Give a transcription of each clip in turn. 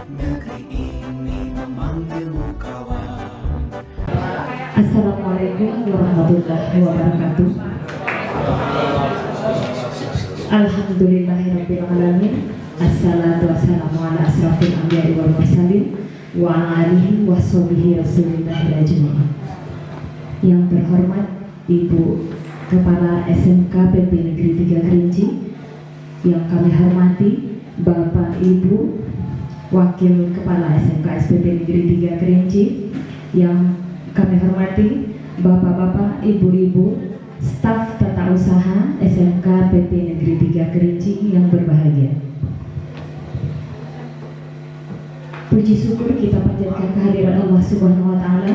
negeri ini memanggilmu kawan. Assalamualaikum warahmatullahi wabarakatuh. Alhamdulillahirabbil alamin. Assalatu wassalamu ala asrafil anbiya'i wal mursalin wa ala alihi wa sahbihi rasulillahil ajmain. Yang terhormat Ibu Kepala SMK PP Negeri 3 Kerinci, yang kami hormati Bapak Ibu Wakil Kepala SMK SPP Negeri 3 Kerinci, yang kami hormati Bapak-bapak, Ibu-ibu, staf tata usaha SMK PP Negeri 3 Kerinci yang berbahagia. Puji syukur kita panjatkan kehadiran Allah Subhanahu wa Ta'ala,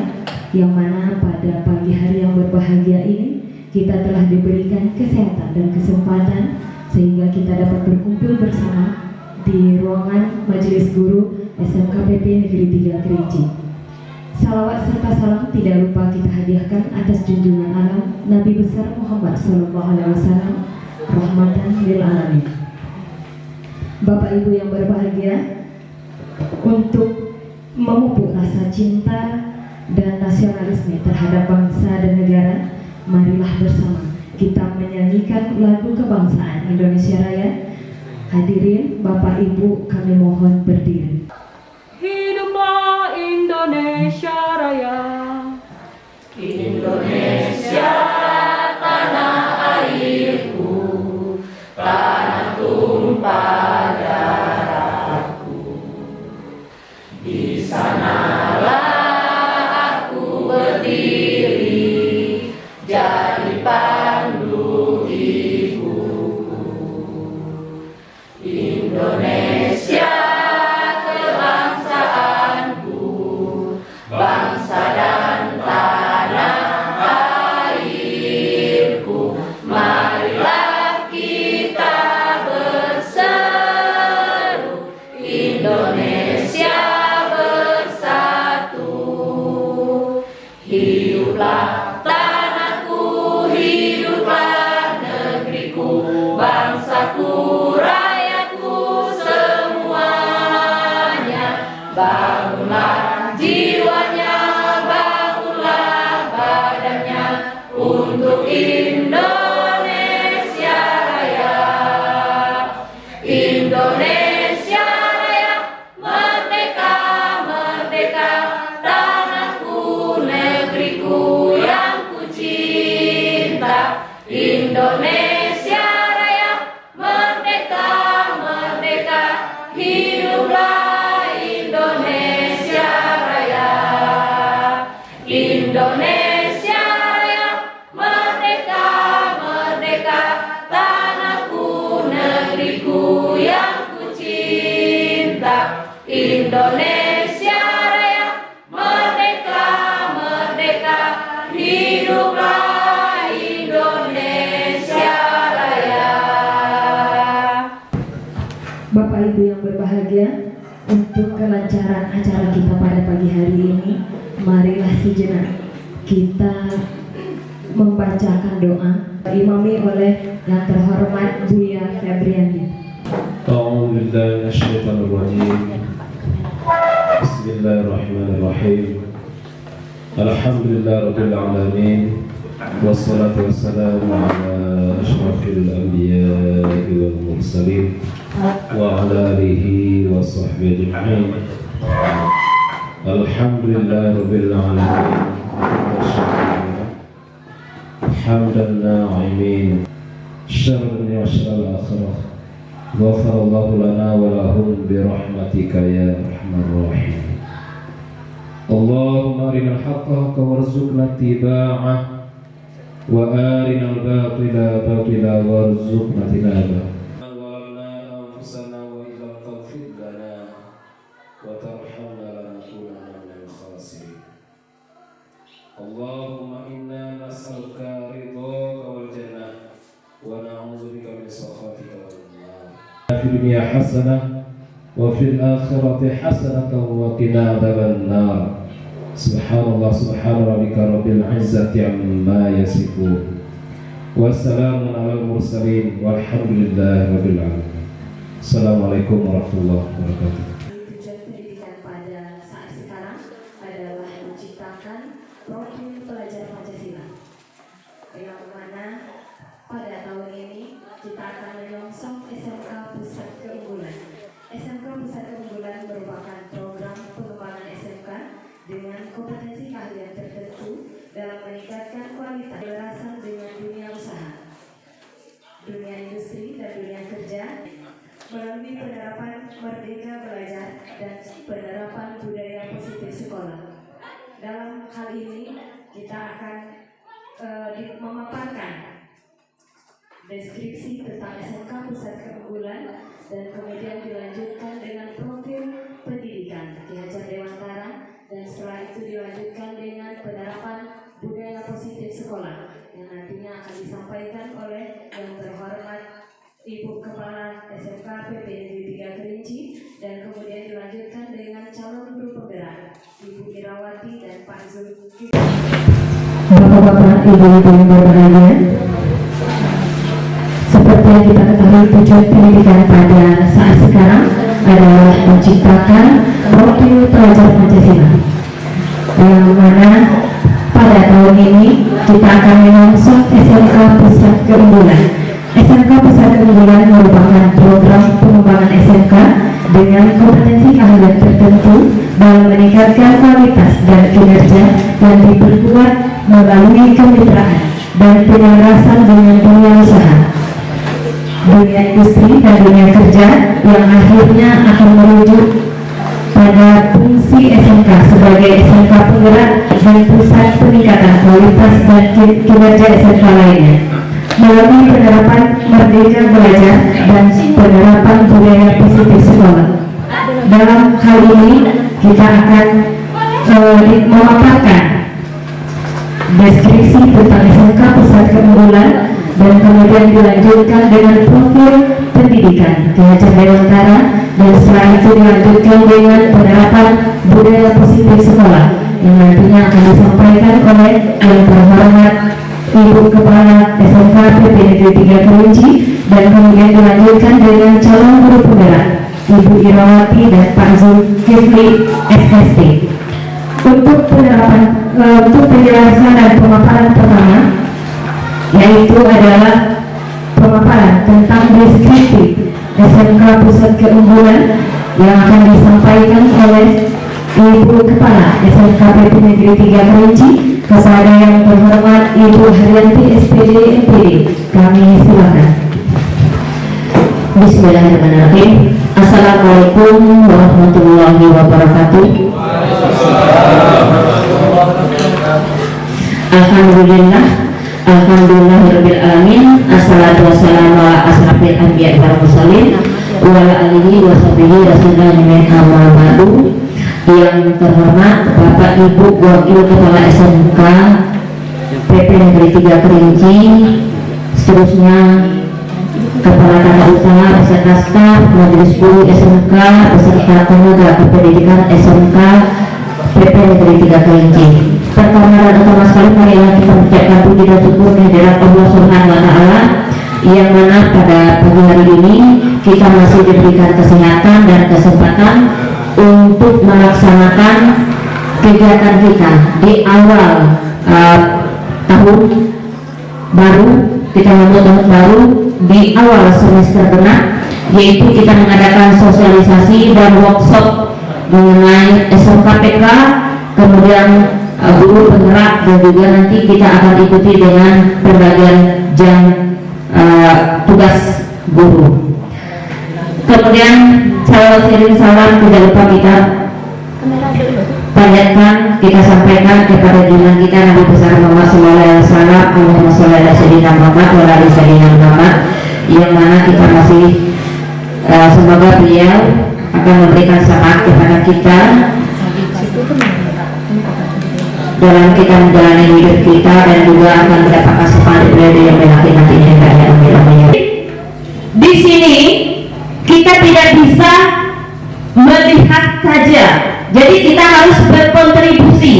yang mana pada pagi hari yang berbahagia ini kita telah diberikan kesehatan dan kesempatan sehingga kita dapat berkumpul bersama di ruangan Majelis Guru SMK PP Negeri 3 Kerinci. Salawat serta salam tidak lupa kita hadiahkan atas junjungan alam Nabi besar Muhammad SAW, rahmatan lil alamin. Bapak Ibu yang berbahagia, untuk memupuk rasa cinta dan nasionalisme terhadap bangsa dan negara, marilah bersama kita menyanyikan lagu kebangsaan Indonesia Raya. Hadirin Bapak Ibu, kami mohon berdiri. Hiduplah Indonesia Raya. Indonesia tanah airku, tanah tumpah darahku. Di sanalah aku berdiri, jadi pandu ibuku. Indonesia kebangsaanku, bangsa dan tanah airku. Marilah kita berseru, Indonesia bersatu. Hiduplah tanahku, hiduplah negeriku, bangsaku, rakyatku semuanya. Bangunlah jiwanya, bangunlah badannya untuk Indonesia Raya. Indonesia Raya, merdeka, merdeka, tanahku, negeriku yang ku cinta. Indonesia Raya, merdeka, merdeka, hiduplah Indonesia Raya. Indonesia Raya, merdeka, merdeka, tanahku, negeriku yang ku cinta. Indonesia Raya, merdeka, merdeka, hiduplah Indonesia Raya. Bapak Ibu yang berbahagia, untuk kelancaran acara kita pada pagi hari ini, marilah sejenak kita membacakan doa diimami oleh yang terhormat Buya Febriandi. أعوذ بالله من الشيطان الرجيم. بسم الله الرحمن الرحيم. الحمد لله رب العالمين، والصلاة والسلام على أشرف الأنبياء والمرسلين وعلى آله وصحبه أجمعين. الحمد لله رب العالمين، حمدا الناعمين، شر الدنيا وشر الآخرة. غفر الله لنا ولهم برحمتك يا أرحم الراحمين. اللهم أرنا الحق حقا وارزقنا اتباعه، وأرنا الباطل باطلا وارزقنا اجتنابه. ظلمنا أنفسنا وإن لم تغفر لنا وترحمنا لنكونن من الخاسرين. اللهم إنا نسألك رضاك والجنة ونعوذ بك من سخطك والنار. في الدنيا حسنة وفي الآخرة حسنة وقنا عذاب النار. سبحان الله، سبحان ربك رب العزة عما يصفون، وسلام على المرسلين والحمد لله رب العالمين. Assalamualaikum warahmatullahi wabarakatuh. melalui penerapan Merdeka Belajar dan penerapan budaya positif sekolah. Dalam hal ini kita akan memaparkan deskripsi tentang SMK Pusat Keunggulan dan kemudian dilanjutkan dengan profil pendidikan Ki Hajar Dewantara, dan setelah itu dilanjutkan dengan penerapan budaya positif sekolah yang nantinya akan disampaikan oleh yang terhormat Ibu Kepala SMK PP Negeri 3 Kerinci, dan kemudian dilanjutkan dengan calon guru penggerak Ibu Irawati dan Pak Zulkifli. Bapak-bapak, ibu-ibu yang berbahagia, seperti yang kita ketahui, tujuan pendidikan pada saat sekarang adalah menciptakan profil pelajar Pancasila, yang mana pada tahun ini kita akan menyongsong SMK Pusat Keunggulan. SMK Pusat Keunggulan merupakan program pengembangan SMK dengan kompetensi keahlian tertentu dalam meningkatkan kualitas dan kinerja yang diperkuat melalui kemitraan dan penyelarasan dengan dunia usaha, dunia industri dan dunia kerja, yang akhirnya akan merujuk pada fungsi SMK sebagai SMK penggerak dan pusat peningkatan kualitas dan kinerja SMK lainnya melalui penerapan Merdeka Belajar dan penerapan budaya positif sekolah. Dalam hal ini kita akan memaparkan deskripsi tentang SMK Pusat Keunggulan dan kemudian dilanjutkan dengan profil pendidikan Ki Hajar Dewantara, dan setelah itu dilanjutkan dengan penerapan budaya positif sekolah yang nantinya akan disampaikan oleh yang terhormat Ibu Kepala SMK PP Negeri 3 Kerinci, dan kemudian dilanjutkan dengan calon guru penggerak Ibu Irawati dan Pak Zulkifli SST. Untuk penjelasan dan pemaparan pertama, yaitu adalah pemaparan tentang deskripsi SMK Pusat Keunggulan yang akan disampaikan oleh Ibu Kepala SMK PP Negeri 3 Kerinci kepada yang terhormat Ibu Haryanti SPD MPD. Kami silakan. Bismillahirrahmanirrahim. Assalamualaikum warahmatullahi wabarakatuh. Alhamdulillahirabbil alamin. Assalatu wassalamu ala asrafil anbiya'i wal mursalin wa ala alihi wa sahbihi rasulillah min amma ba'du. Yang terhormat Bapak Ibu Wakil Kepala SMK PP Negeri 3 Kerinci, seterusnya Kepala Tata Usaha beserta staf, Majelis Guru SMK beserta tenaga kependidikan SMK PP Negeri 3 Kerinci. Pertama dan utama sekali marilah kita mengucapkan puji dan syukur kehadirat Allah Subhanahu wa taala, yang mana pada pagi hari ini kita masih diberikan kesehatan dan kesempatan untuk melaksanakan kegiatan kita di awal tahun baru. Kita membuat tahun baru di awal semester genap, yaitu kita mengadakan sosialisasi dan workshop mengenai SMKPK, kemudian guru penggerak, dan juga nanti kita akan ikuti dengan pembagian jam tugas guru. Kemudian sering salam tidak lupa kita panjatkan, kita sampaikan kepada junjungan kita Nabi besar Muhammad sallallahu alaihi wasallam, Allahumma sholli ala sayyidina Muhammad wa ala ali sayyidina Muhammad, yang mana kita masih semoga beliau akan memberikan syafaat kepada kita dalam kita menjalani hidup kita, dan juga akan mendapatkan syafaat beliau yang melaki nantinya. Di sini kita tidak bisa melihat saja, jadi kita harus berkontribusi,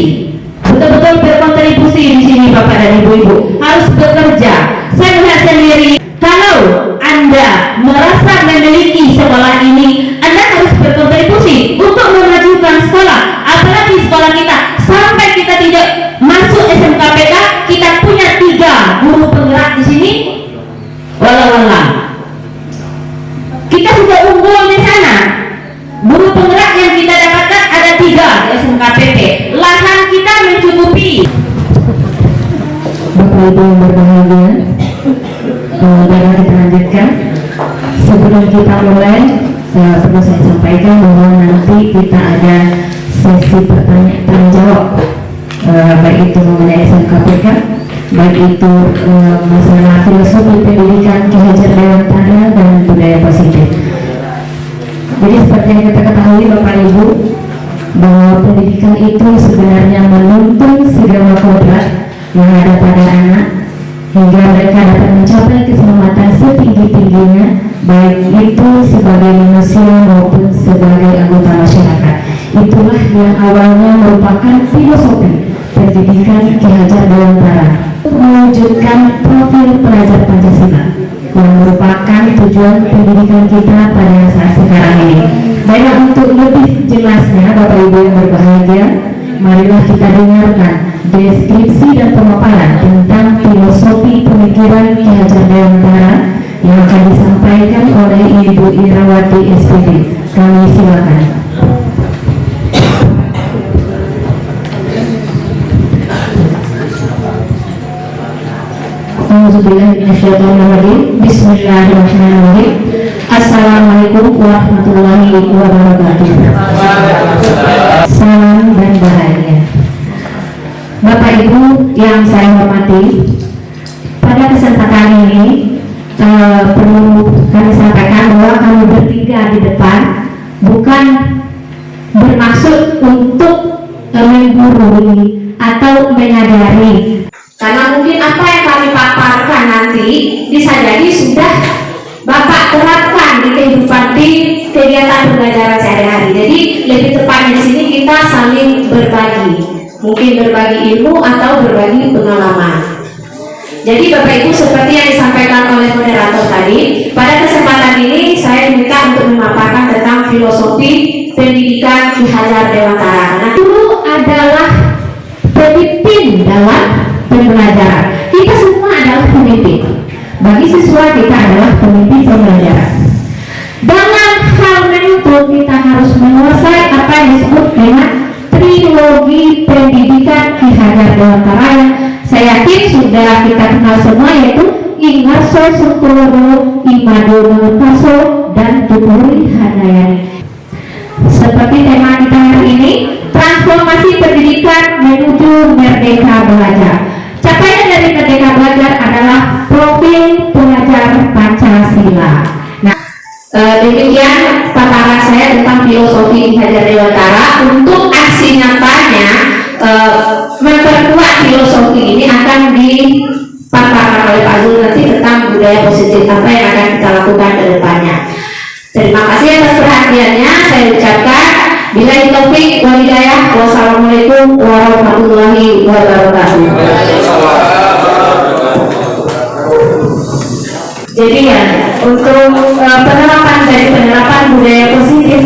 betul-betul berkontribusi di sini Bapak dan Ibu-ibu, harus bekerja. Saya melihat sendiri, kalau Anda merasa memiliki sekolah ini, Anda harus berkontribusi untuk memajukan sekolah, apalagi sekolah kita. Sampai kita tidak masuk SMKPK, kita punya 3 guru penggerak di sini. Walau kita sudah unggul di sana. Guru penggerak yang kita dapatkan ada 3 di SMKPP. Lahan kita mencukupi. Bapak Ibu yang berbahagia, dalam kita lanjutkan. Sebelum kita mulai, perlu saya sampaikan bahwa nanti kita ada sesi pertanyaan jawab, baik itu mengenai SMKPK, baik itu masalah filosofi pendidikan Ki Hajar Dewantara dan budaya positif. Jadi seperti yang kita ketahui Bapak Ibu, bahwa pendidikan itu sebenarnya menuntun segala kodrat yang ada pada anak hingga mereka dapat mencapai keselamatan setinggi-tingginya, baik itu sebagai manusia maupun sebagai anggota masyarakat. Itulah yang awalnya merupakan filosofi pendidikan Ki Hajar Dewantara, mewujudkan profil pelajar Pancasila yang merupakan tujuan pendidikan kita pada saat sekarang ini. Baiklah, untuk lebih jelasnya Bapak Ibu yang berbahagia, marilah kita dengarkan deskripsi dan pemaparan tentang filosofi pemikiran Ki Hajar Dewantara yang akan disampaikan oleh Ibu Irawati SPD. Kami silakan. Bismillahirrahmanirrahim. Assalamualaikum warahmatullahi wabarakatuh. Salam dan bahagia. Bapak Ibu yang saya hormati, pada kesempatan ini perlu kami sampaikan bahwa kami bertiga di depan bukan bermaksud untuk menggurui atau mengajari, karena mungkin apa yang kami paparkan nanti bisa jadi sudah Bapak terapkan di kehidupan di kegiatan pembelajaran sehari-hari. Jadi lebih tepatnya di sini kita saling berbagi, mungkin berbagi ilmu atau berbagi pengalaman. Jadi Bapak Ibu, seperti yang disampaikan oleh moderator tadi, pada kesempatan ini saya diminta untuk memaparkan tentang filosofi pendidikan Ki Hajar Dewantara. Nah, dulu adalah pemimpin dalam pembelajaran. Kita semua adalah pemimpin. Bagi siswa kita adalah pemimpin pembelajaran. Dalam hal menuntut kita harus menguasai apa yang disebut dengan trilogi pendidikan Ki Hajar Dewantara yang saya yakin sudah kita kenal semua, yaitu Ingarso Sukulodo, Imado Mangukaso, dan Tuturi Handayani. Seperti tema kita hari ini, transformasi pendidikan menuju merdeka belajar. Capaian dari merdeka belajar adalah profil pelajar Pancasila. Nah, demikian paparan saya tentang filosofi Ki Hajar Dewantara. Untuk aksi nyatanya memperkuat filosofi ini akan dipaparkan oleh Pak Zul nanti tentang budaya positif, apa yang akan kita lakukan ke depannya. Terima kasih atas perhatiannya. Saya ucapkan billahi taufik wal hidayah. Wassalamualaikum warahmatullahi wabarakatuh. Jadi ya, untuk penerapan budaya positif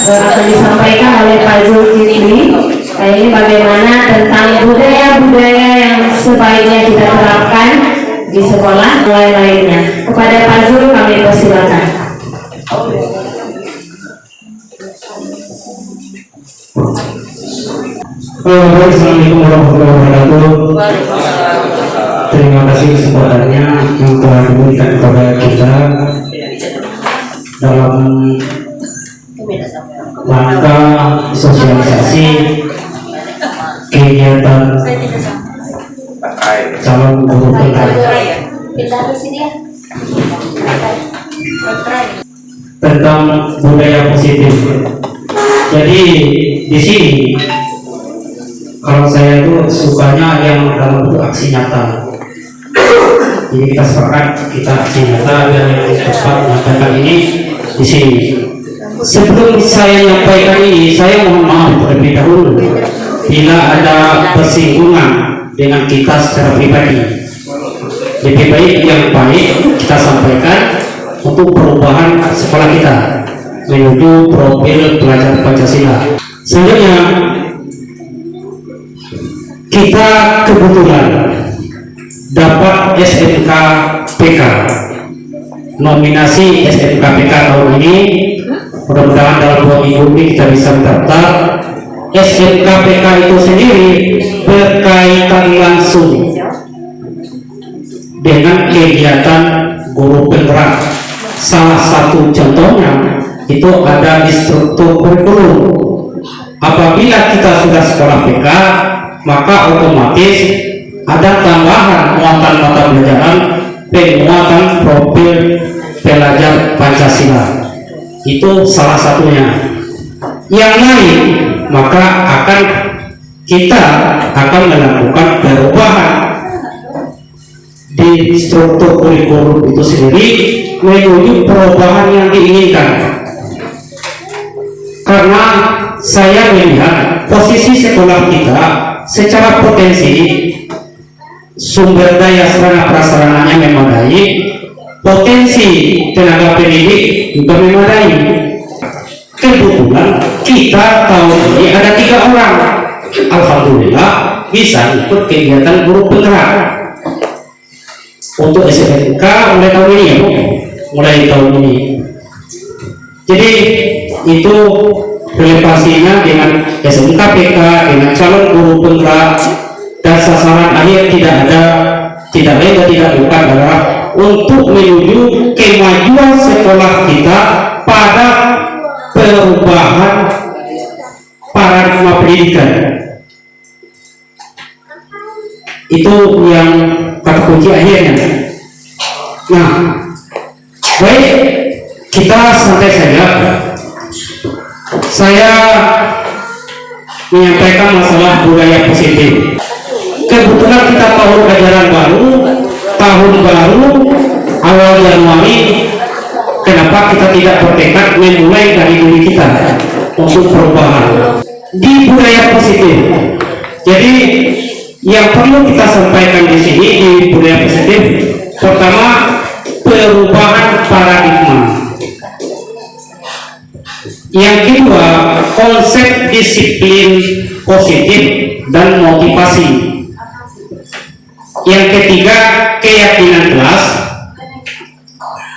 akan disampaikan oleh Pak Zulkifli. Ini bagaimana tentang budaya-budaya yang sebaiknya kita terapkan di sekolah lain-lainnya. Kepada Pak Zul kami persilakan. Assalamualaikum warahmatullahi wabarakatuh. Terima kasih kesempatannya yang telah diberikan kepada kita dalam rangka sosialisasi kegiatan calon guru tentang budaya positif. Jadi di sini kalau saya itu sukanya yang dalam bentuk aksi nyata. Jadi kita sepakat kita aksi nyata yang cepat menyampaikan ini di sini. Sebelum saya menyampaikan ini, saya mohon maaf terlebih dahulu bila ada persinggungan dengan kita secara pribadi. Lebih baik yang baik kita sampaikan untuk perubahan sekolah kita menuju profil pelajar Pancasila. Selanjutnya kita kebetulan dapat SMK PK, nominasi SMK PK tahun ini. Mudah-mudahan dalam 2 minggu ini kita bisa mendaftar. SMK PK itu sendiri berkaitan langsung dengan kegiatan guru penggerak. Salah satu contohnya itu ada di struktur kurikulum. Apabila kita sudah sekolah PK, maka otomatis ada tambahan muatan mata pelajaran penguatan profil pelajar Pancasila. Itu salah satunya. Yang lain, maka kita akan melakukan perubahan di struktur kurikulum itu sendiri menuju perubahan yang diinginkan. Karena saya melihat posisi sekolah kita secara potensi sumber daya sarana prasarananya memadai, potensi tenaga pendidik juga memadai. Kebetulan kita tahun ini ada 3 orang, alhamdulillah bisa ikut kegiatan guru penggerak untuk SMK mulai tahun ini ya, mulai tahun ini. Jadi itu relevasinya dengan SMK PK, dengan calon guru penggerak, dan sasaran akhir tidak lain dan tidak bukan adalah untuk menuju kemajuan sekolah kita pada perubahan paradigma pendidikan. Itu yang kata kunci akhirnya. Nah, baik, kita santai saja. Saya menyampaikan masalah budaya positif. Kebetulan kita tahun ajaran baru, tahun baru, awal Januari. Kenapa kita tidak bertekad memulai dari diri kita untuk perubahan di budaya positif? Jadi yang perlu kita sampaikan di sini di budaya positif, pertama perubahan paradigma. Yang kedua, konsep disiplin positif dan motivasi. Yang ketiga, keyakinan kelas.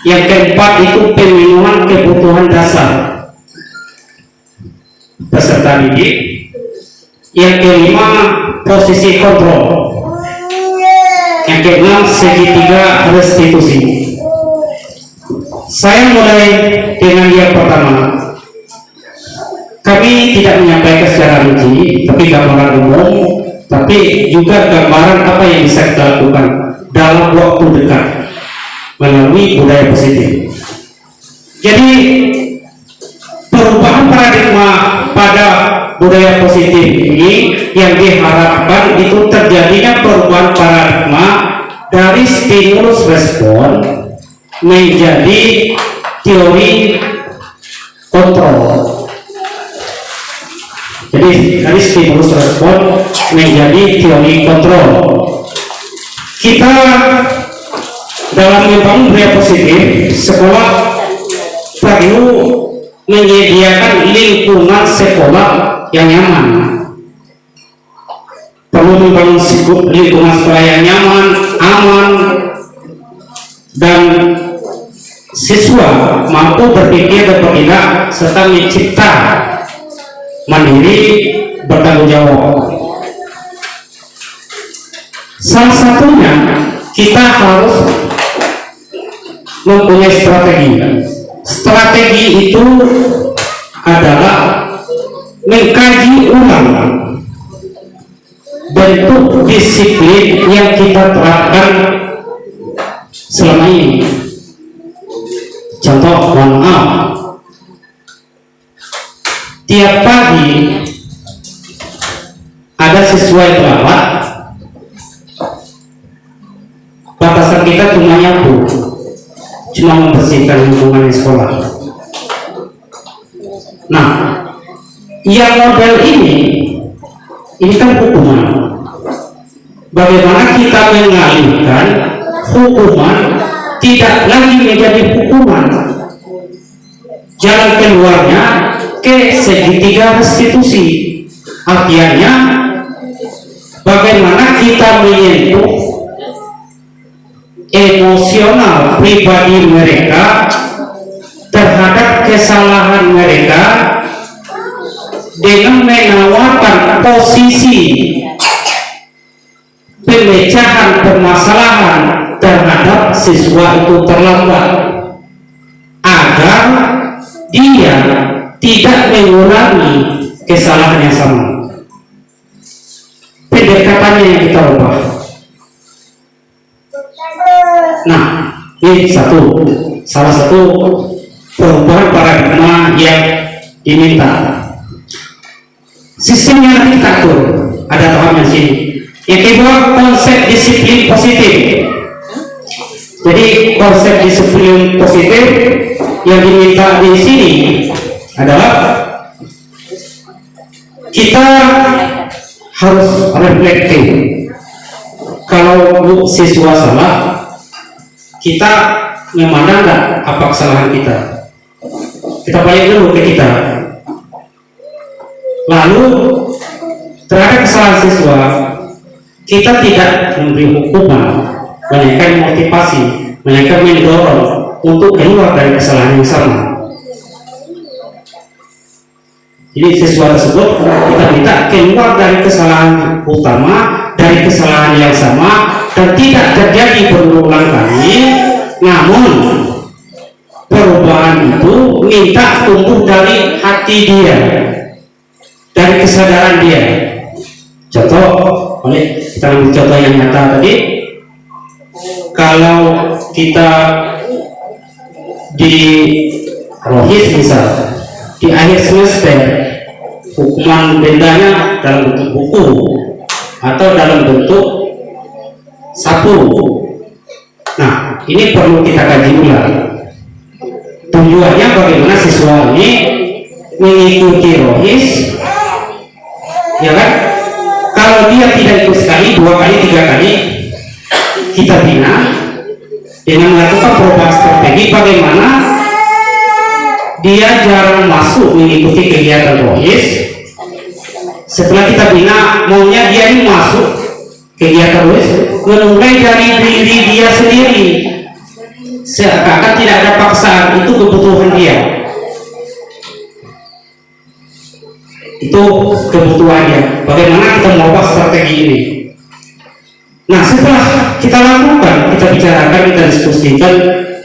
Yang keempat itu pemenuhan kebutuhan dasar peserta didik. Yang kelima, posisi kontrol. Yang keenam, segitiga restitusi. Saya mulai dengan yang pertama. Kami tidak menyampaikan secara rinci, tapi gambaran umum, tapi juga gambaran apa yang bisa kita lakukan dalam waktu dekat melalui budaya positif. Jadi perubahan paradigma pada budaya positif ini yang diharapkan itu terjadinya perubahan paradigma dari stimulus respon menjadi teori kontrol. Jadi dari stimulus respon menjadi teori kontrol. Kita dalam membangun budaya positif, sekolah perlu menyediakan lingkungan sekolah yang nyaman. Perlu membangun lingkungan sekolah yang nyaman, aman, dan siswa mampu berpikir dan bertindak serta mencipta mandiri, bertanggung jawab. Salah satunya kita harus mempunyai strategi. Strategi itu adalah mengkaji ulang bentuk disiplin yang kita terapkan selama ini. Contoh, mohon maaf, tiap pagi ada siswa yang terlambat, batasan kita cuma nyapu, cuma membersihkan lingkungan di sekolah. Nah, yang model ini kan hukuman. Bagaimana kita mengalihkan hukuman tidak lagi menjadi hukuman? Jalan keluarnya ke segitiga restitusi. Artinya bagaimana kita menyentuh emosional pribadi mereka terhadap kesalahan mereka dengan menawarkan posisi pemecahan permasalahan terhadap siswa itu terlambat, agar dia tidak mengulangi kesalahan yang sama. Pendekatannya yang kita ubah. Nah, ini salah satu perubahan paradigma yang diminta. Sistemnya nanti kita atur, ada tahapnya sini. Yang kedua, konsep disiplin positif. Jadi konsep disiplin positif yang diminta di sini adalah kita harus reflektif. Kalau siswa salah, kita memandang nggak apa kesalahan kita. Kita balik dulu ke kita. Lalu terhadap kesalahan siswa, kita tidak memberi hukuman, melainkan motivasi, melainkan mendorong untuk keluar dari kesalahan yang sama. Jadi siswa tersebut kita minta keluar dari kesalahan utama, dari kesalahan yang sama, dan tidak terjadi berulang kali. Namun perubahan itu minta tumbuh dari hati dia, dari kesadaran dia. Contoh, kita ambil contoh yang nyata tadi. Kalau kita di rohis misal, di akhir semester hukuman dendanya dalam bentuk buku atau dalam bentuk sapu. Nah, ini perlu kita kaji ulang. Tujuannya bagaimana siswa ini mengikuti rohis, ya kan? Kalau dia tidak ikut sekali, 2 kali, 3 kali, kita bina dengan melakukan perubahan strategi bagaimana dia jarang masuk mengikuti kegiatan rohis. Setelah kita bina, maunya dia ini masuk kegiatan rohis mulai dari diri dia sendiri, seakan-akan tidak ada paksaan, itu kebutuhan dia, itu kebutuhannya. Bagaimana kita merubah strategi ini? Nah, setelah kita lakukan, kita bicarakan, kita diskusikan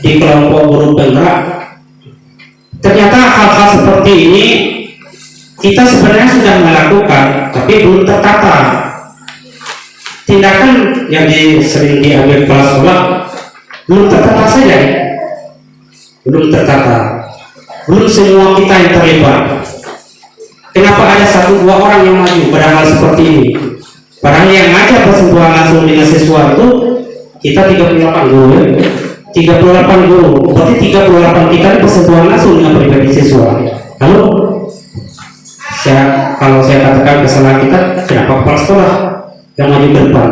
di kelompok guru penggerak, ternyata hal-hal seperti ini kita sebenarnya sudah melakukan, tapi belum tertata. Tindakan yang sering diambil kepala sekolah belum tertata saja, belum tertata, belum semua kita yang terlibat. Kenapa ada 1-2 orang yang maju pada hal seperti ini? Padahal yang ngajar bersentuhan langsung dengan siswa itu kita 38 guru, 38 guru, berarti 38 kita bersentuhan langsung dengan pribadi siswa. Lalu kalau saya katakan kesalahan kita, kenapa kepala sekolah yang maju ke depan?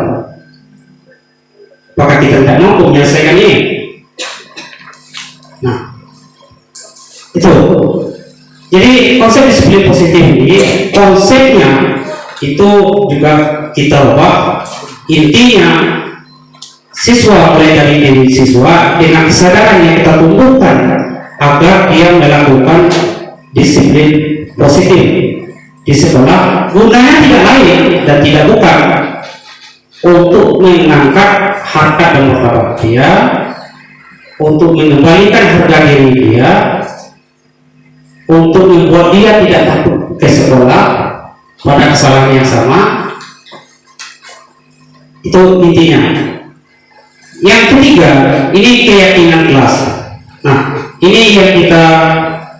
Apakah kita tidak mampu menyelesaikan ini? Nah, itu. Jadi konsep disiplin positif ini, konsepnya itu juga kita ubah. Intinya siswa, mulai dari diri siswa dengan kesadaran yang kita tumbuhkan agar dia melakukan disiplin positif di sekolah. Gunanya tidak lain dan tidak bukan untuk mengangkat harkat dan martabat dia, untuk mengembalikan harga diri dia, untuk membuat dia tidak takut ke sekolah pada kesalahan yang sama. Itu intinya. Yang ketiga, ini keyakinan kelas. Nah, ini yang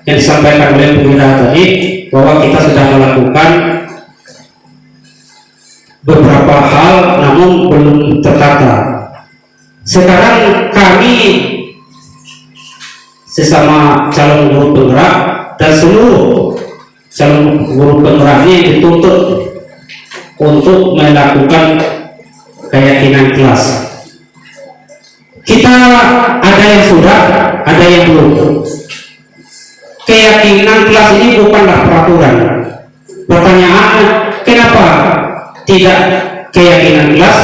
disampaikan oleh pembina tadi, bahwa kita sudah melakukan beberapa hal namun belum tertata. Sekarang kami sesama calon guru penggerak dan seluruh calon guru penggerak ini dituntut untuk melakukan keyakinan kelas. Kita ada yang sudah, ada yang belum. Keyakinan kelas ini bukanlah peraturan. Pertanyaannya, kenapa tidak keyakinan kelas?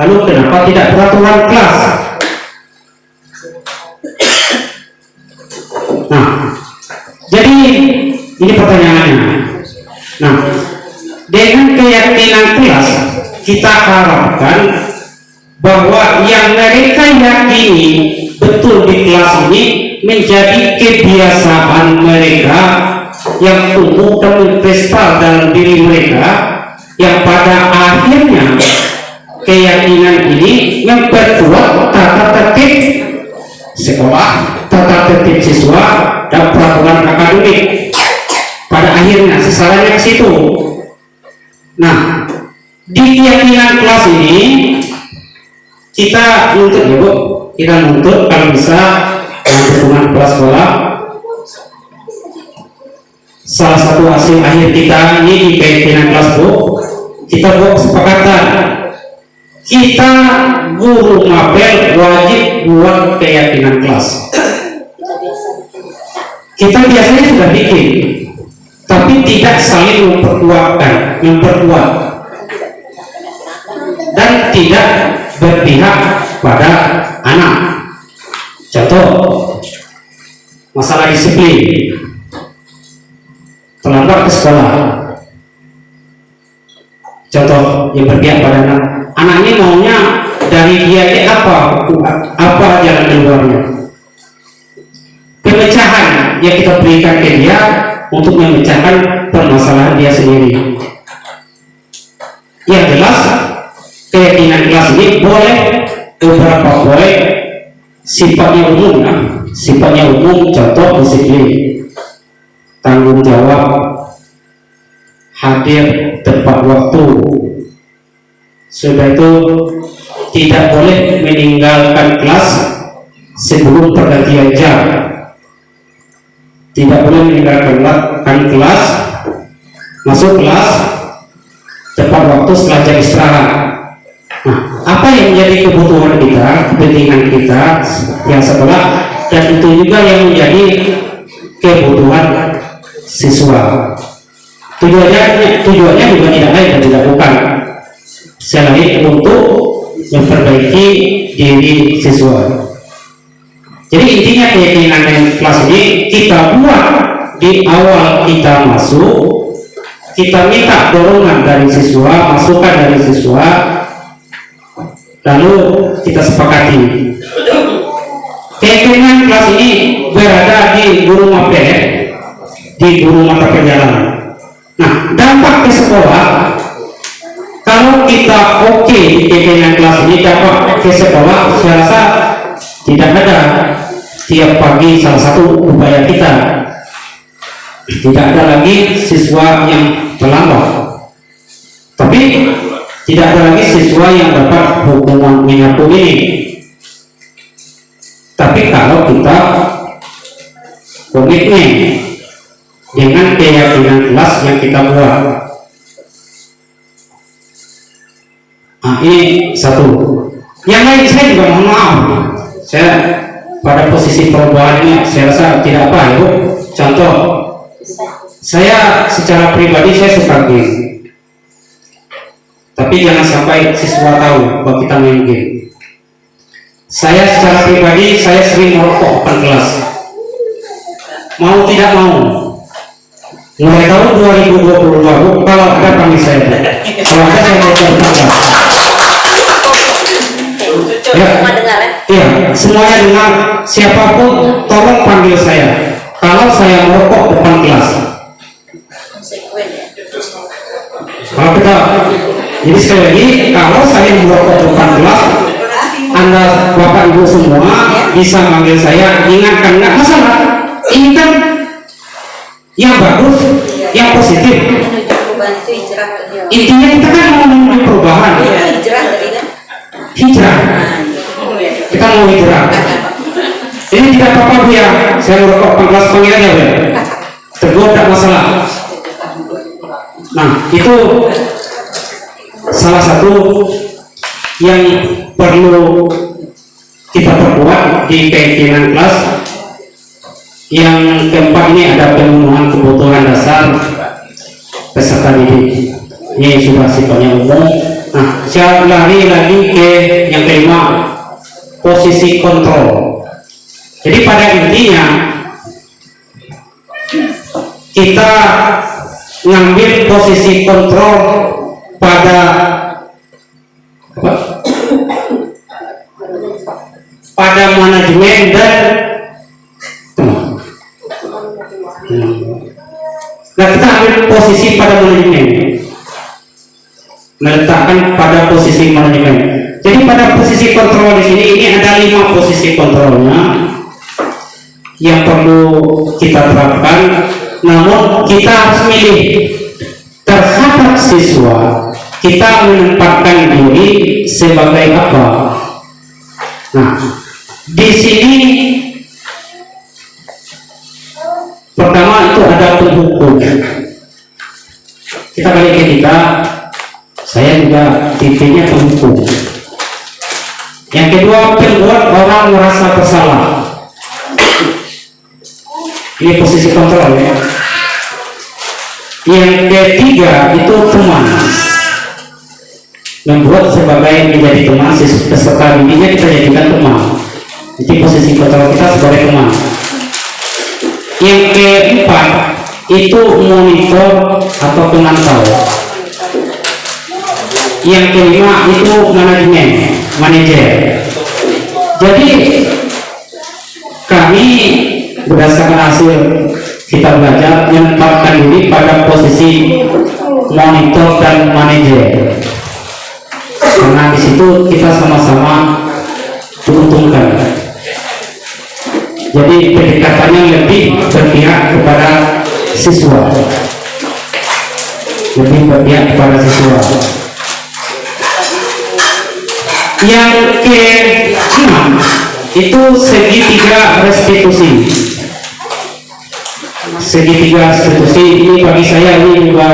Lalu kenapa tidak peraturan kelas? Nah, jadi ini pertanyaannya. Nah, dengan keyakinan kelas kita harapkan bahwa yang mereka yakini betul di kelas ini menjadi kebiasaan mereka yang tumbuh dan menginstal dalam diri mereka, yang pada akhirnya keyakinan ini memperkuat tata tertib sekolah, tata tertib siswa, dan peraturan akademik. Pada akhirnya sasarannya ke situ. Nah, di keyakinan kelas ini kita nuntut ya Bu, kita nuntut kalau bisa dukungan kepala sekolah. Salah satu hasil akhir kita ini di keyakinan kelas Bu, kita buat kesepakatan kita guru mapel wajib buat keyakinan kelas. Kita biasanya sudah bikin, tapi tidak saling memperkuat dan tidak berpihak pada anak. Contoh, masalah disiplin, terlambat ke sekolah. Contoh yang berpihak pada anak. Anak ini maunya dari dia ini apa jalan keluarnya. Pemecahan yang kita berikan ke dia untuk memecahkan permasalahan dia sendiri. Yang jelas keyakinan kelas ini boleh beberapa boleh sifatnya umum ya. Sifatnya umum, contoh disiplin, tanggung jawab, hadir tepat waktu. Sudah itu tidak boleh meninggalkan kelas sebelum pergantian jam. Tidak boleh meninggalkan kelas, masuk kelas tepat waktu setelah jam istirahat. Nah, apa yang menjadi kebutuhan kita, kepentingan kita yang sekolah, dan itu juga yang menjadi kebutuhan siswa. Tujuannya juga tidak lain dan tidak bukan selain untuk memperbaiki diri siswa. Jadi intinya keyakinan kelas ini kita buat di awal kita masuk, kita minta dorongan dari siswa, masukan dari siswa, lalu kita sepakati. Keyakinan kelas ini berada di guru mapel, di guru mata pelajaran. Nah, dampak ke sekolah, kalau kita oke di keyakinan kelas ini, dampak ke sekolah saya rasa tidak ada. Tiap pagi salah satu upaya kita, tidak ada lagi siswa yang terlambat, tapi tidak ada lagi siswa yang dapat hukuman menyapu ini. Tapi kalau kita komitmen dengan keyakinan kelas yang kita buat, nah ini satu. Yang lain saya juga mohon maaf, saya pada posisi perubahan ini saya rasa tidak apa ya Bu. Contoh, saya secara pribadi saya suka game, tapi jangan sampai siswa tahu bahwa kita main game. Saya secara pribadi saya sering merokok depan kelas, mau tidak mau. Mulai tahun 2022 Bu, kalau ada panggil saya Bu, kalau ada saya merokok depan kelas. Iya, semuanya dengar, siapapun tolong panggil saya kalau saya merokok depan kelas. Kalau kita, jadi sekali lagi, kalau saya merokok depan kelas, Anda Bapak Ibu semua bisa manggil saya, ingatkan, nggak masalah. Ini kan yang bagus, yang positif. Intinya kita kan mau menuju perubahan. Hijrah. Kita mau hijrah. Ini tidak apa-apa Bu ya, saya merokok depan kelas, panggil aja Bu ya. Tegur tidak masalah. Nah, itu salah satu yang perlu kita perkuat di keyakinan kelas. Yang keempat ini ada pemenuhan kebutuhan dasar peserta didik. Ini sudah sifatnya umum. Nah, saya lari lagi ke yang kelima, posisi kontrol. Jadi pada intinya kita ngambil posisi kontrol pada manajemen dan Nah, kita ambil posisi pada manajemen, meletakkan pada posisi manajemen. Jadi pada posisi kontrol di sini ini ada 5 posisi kontrolnya yang perlu kita terapkan. Namun kita harus milih terhadap siswa, kita menempatkan diri sebagai apa. Nah, di sini pertama itu ada penghukum. Kita balik ke kita, saya juga titiknya penghukum. Yang kedua, membuat orang merasa bersalah. Ini posisi kontrol ya. Yang ketiga itu teman, membuat sebagai menjadi teman peserta dirinya kita jadikan teman. Jadi posisi kontrol kita sebagai teman. Yang keempat itu monitor atau pemantau. Yang kelima itu manajemen, manajer. Jadi kami berdasarkan hasil kita belajar menempatkan diri pada posisi monitor dan manajer, karena di situ kita sama-sama diuntungkan. Jadi pendekatannya lebih berpihak kepada siswa, lebih berpihak kepada siswa. Yang ke-6 itu segitiga restitusi. Segitiga restitusi ini bagi saya ini juga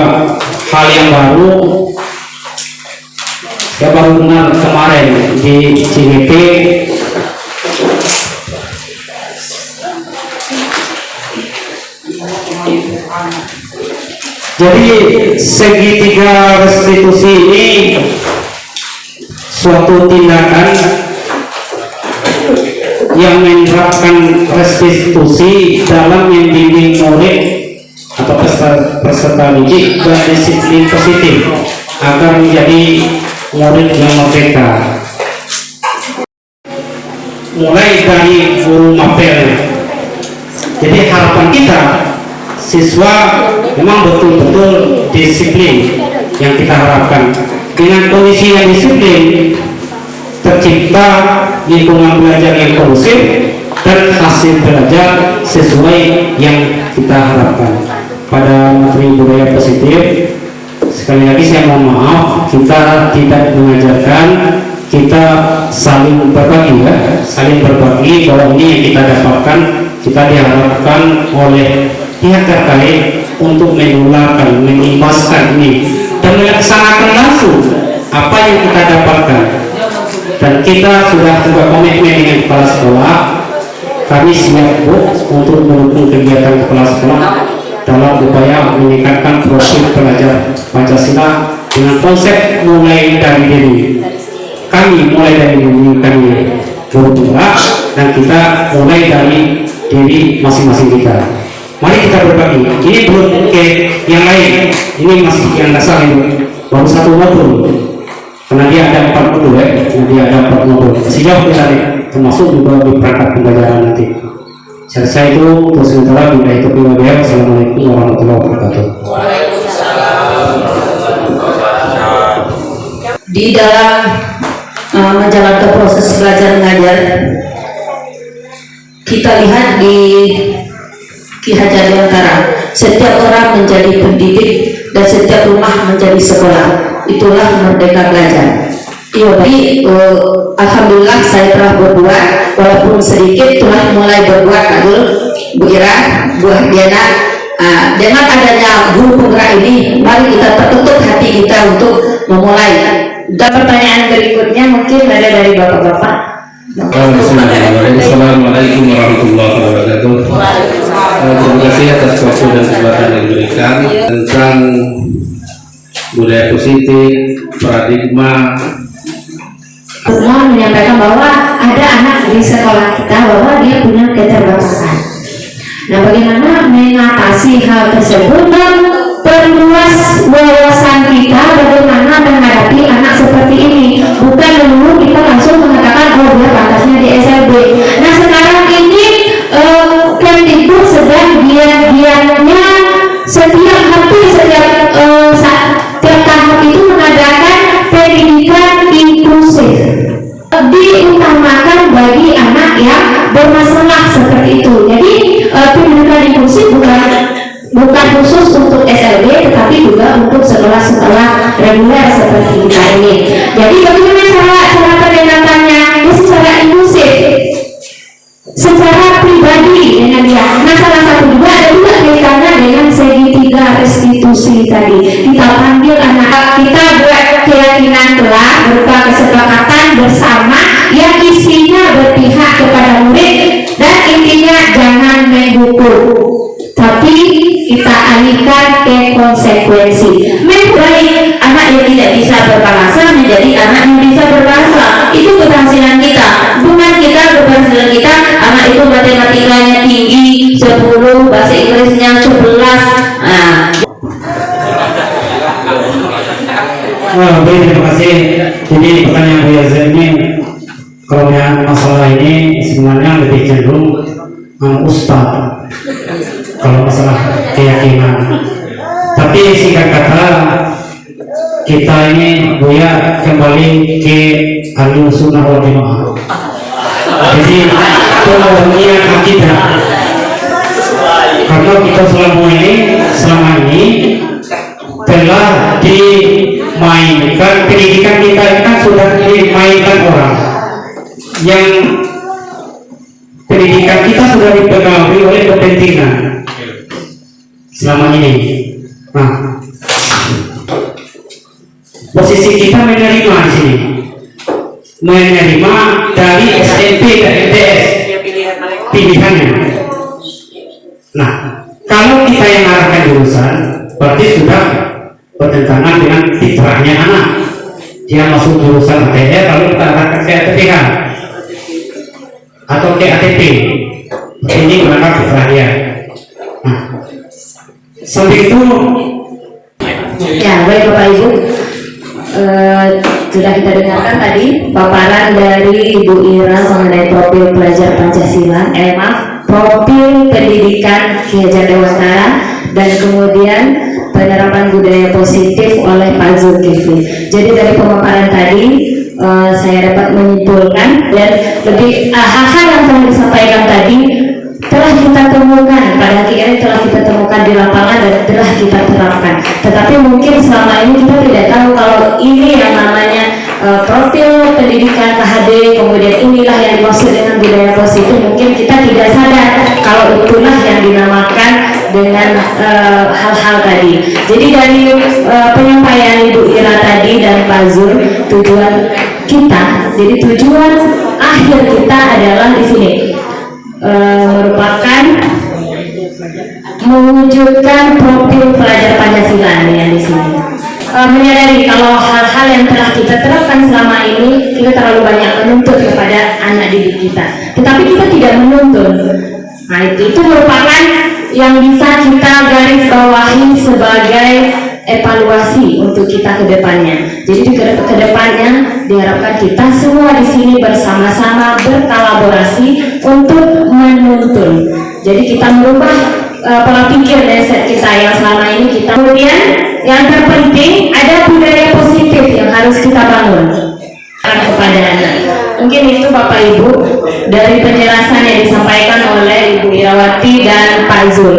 hal yang baru. Saya baru dengar kemarin di CGP. Jadi segitiga restitusi ini suatu tindakan yang menerapkan restitusi dalam membimbing murid atau peserta didik ke disiplin positif agar menjadi murid yang merdeka. Mulai dari guru mapel. Jadi harapan kita siswa memang betul-betul disiplin yang kita harapkan. Dengan kondisi yang disiplin, tercipta lingkungan belajar yang kondusif dan hasil belajar sesuai yang kita harapkan. Pada materi budaya positif, sekali lagi saya mohon maaf, kita tidak mengajarkan, kita saling berbagi ya, saling berbagi bahwa ini yang kita dapatkan, kita diharapkan oleh pihak terkait untuk menularkan, mengimbaskan ini dan melaksanakan langsung apa yang kita dapatkan. Dan kita sudah juga komitmen dengan kepala sekolah, kami siap untuk mendukung kegiatan kepala sekolah dalam upaya meningkatkan profil pelajar Pancasila dengan konsep mulai dari diri. Kami mulai dari diri kami guru penggerak dan kita mulai dari diri masing-masing kita. Mari kita berbagi. Ini belum ke yang lain. Ini masih yang dasar ini. Baru 1 modul. Karena dia ada 4 modul ya. Karena dia ada 4 modul. Sejauh kita termasuk juga di perangkat pembelajaran nanti. Saya itu untuk sementara bila itu pilih. Assalamualaikum warahmatullahi wabarakatuh. Di dalam menjalankan proses belajar mengajar, kita lihat di Ki Hajar Dewantara, setiap orang menjadi pendidik dan setiap rumah menjadi sekolah. Itulah merdeka belajar. Jadi alhamdulillah saya telah berbuat, walaupun sedikit telah mulai berbuat. Bu Ira, Bu Hardiana, dengan adanya guru penggerak ini, mari kita tertutup hati kita untuk memulai. Dan pertanyaan berikutnya mungkin ada dari bapak-bapak. Assalamualaikum warahmatullahi wabarakatuh. Terima kasih atas waktu dan kesempatan yang diberikan tentang budaya positif, paradigma. Semua menyampaikan bahwa ada anak di sekolah kita bahwa dia punya keterbatasan. Nah, bagaimana mengatasi hal tersebut dan perluas wawasan kita bagaimana menghadapi anak seperti ini. Bukan dulu kita langsung mengatakan oh dia pantasnya di SLB. Nah sekarang ini Kemdikbud sedang giat-giatnya bukan khusus untuk SLB tetapi juga untuk sekolah-sekolah reguler seperti kita ini. Jadi bagaimana cara pendekatannya? Ya secara inklusif, secara pribadi dengan dia. Nah salah satu juga ada juga kaitannya dengan segitiga restitusi tadi. Kita panggil anak kita buat keyakinan telah berupa kesepakatan bersama yang isinya berpihak kepada murid dan intinya jangan menghukum, tapi kita alihkan ke konsekuensi. Baik anak yang tidak bisa berbahasa menjadi anak yang bisa berbahasa. Itu keberhasilan kita, bukan kita keberhasilan kita. Anak itu matematikanya tinggi 10, bahasa Inggrisnya 11. Baik, terima kasih. Jadi pertanyaan Bu Yaza ini, kalau yang masalah ini sebenarnya lebih cenderung ustaz kalau masalah keyakinan. Tapi singkat kata, kita ini Buya kembali ke Ahlussunnah wal Jamaah. Jadi kemudian akidah, karena kita selama ini telah dimainkan, pendidikan kita kan sudah dimainkan orang, yang pendidikan kita sudah dipengaruhi oleh kepentingan selama ini. Nah, posisi kita menerima di sini, menerima dari SMP dan MTS pilihannya. Nah, kalau kita yang arahkan jurusan, berarti sudah bertentangan dengan fitrahnya anak. Dia masuk jurusan ATR lalu kita arahkan ke ATPH atau ke ATP. Ini melanggar fitrah dia. Nah, sampai itu Ya, baik Bapak Ibu, sudah kita dengarkan tadi paparan dari Ibu Ira mengenai profil pelajar Pancasila, profil pendidikan Ki Hajar Dewantara, dan kemudian penerapan budaya positif oleh Pak Zulkifli. Jadi dari pemaparan tadi saya dapat menyimpulkan dan lebih hal-hal yang telah disampaikan tadi telah kita temukan, pada akhirnya telah kita temukan di lapangan dan telah kita terapkan. Tetapi mungkin selama ini kita tidak tahu kalau ini yang namanya profil pendidikan KHD, kemudian inilah yang dimaksud dengan budaya positif. Mungkin kita tidak sadar kalau itulah yang dinamakan dengan hal-hal tadi. Jadi dari penyampaian Ibu Ira tadi dan Pak Zul, tujuan kita, jadi tujuan akhir kita adalah di sini merupakan mewujudkan profil pelajar Pancasila yang di sini. Menyadari kalau hal-hal yang telah kita terapkan selama ini kita terlalu banyak menuntut kepada anak didik kita, tetapi kita tidak menuntun. Nah itu merupakan yang bisa kita garis bawahi sebagai evaluasi untuk kita ke depannya. Jadi ke depannya diharapkan kita semua di sini bersama-sama berkolaborasi untuk menuntun. Jadi kita merubah pola pikir mindset kita yang selama ini kita. Kemudian yang terpenting ada budaya positif yang harus kita bangun kepada anak. Mungkin itu Bapak Ibu dari penjelasan yang disampaikan oleh Ibu Irawati dan Pak Zul.